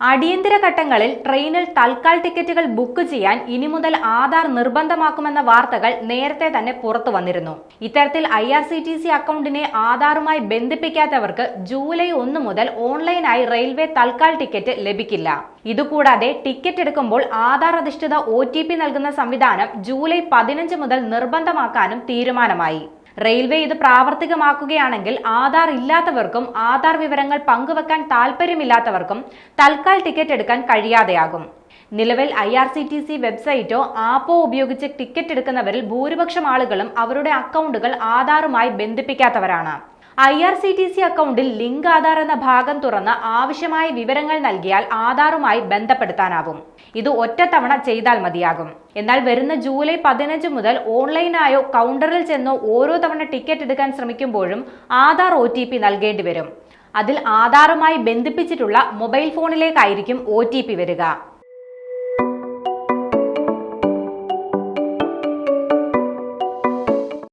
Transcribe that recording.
അടിയന്തര ഘട്ടങ്ങളിൽ ട്രെയിനിൽ തൽക്കാൽ ടിക്കറ്റുകൾ ബുക്ക് ചെയ്യാൻ ഇനി മുതൽ ആധാർ നിർബന്ധമാക്കുമെന്ന വാർത്തകൾ നേരത്തെ തന്നെ പുറത്തു വന്നിരുന്നു. ഇത്തരത്തിൽ IRCTC അക്കൗണ്ടിനെ ആധാറുമായി ബന്ധിപ്പിക്കാത്തവർക്ക് ജൂലൈ 1 മുതൽ ഓൺലൈനായി റെയിൽവേ തൽക്കാൽ ടിക്കറ്റ് ലഭിക്കില്ല. ഇതുകൂടാതെ ടിക്കറ്റ് എടുക്കുമ്പോൾ ആധാർ അധിഷ്ഠിത OTP നൽകുന്ന സംവിധാനം ജൂലൈ 15 മുതൽ നിർബന്ധമാക്കാനും തീരുമാനമായി. റെയിൽവേ ഇത് പ്രാവർത്തികമാക്കുകയാണെങ്കിൽ ആധാർ ഇല്ലാത്തവർക്കും ആധാർ വിവരങ്ങൾ പങ്കുവെക്കാൻ താൽപ്പര്യമില്ലാത്തവർക്കും തൽക്കാൽ ടിക്കറ്റ് എടുക്കാൻ കഴിയാതെയാകും. നിലവിൽ IRCTC വെബ്സൈറ്റോ ആപ്പോ ഉപയോഗിച്ച് ടിക്കറ്റ് എടുക്കുന്നവരിൽ ഭൂരിപക്ഷം ആളുകളും അവരുടെ അക്കൗണ്ടുകൾ ആധാറുമായി ബന്ധിപ്പിക്കാത്തവരാണ്. IRCTC അക്കൗണ്ടിൽ ലിങ്ക് ആധാർ എന്ന ഭാഗം തുറന്ന് ആവശ്യമായ വിവരങ്ങൾ നൽകിയാൽ ആധാറുമായി ബന്ധപ്പെടുത്താനാവും. ഇത് ഒറ്റത്തവണ ചെയ്താൽ മതിയാകും. എന്നാൽ വരുന്ന ജൂലൈ 15 മുതൽ ഓൺലൈനായോ കൗണ്ടറിൽ ചെന്നോ ഓരോ തവണ ടിക്കറ്റ് എടുക്കാൻ ശ്രമിക്കുമ്പോഴും ആധാർ OTP നൽകേണ്ടി വരും. അതിൽ ആധാറുമായി ബന്ധിപ്പിച്ചിട്ടുള്ള മൊബൈൽ ഫോണിലേക്കായിരിക്കും OTP വരിക.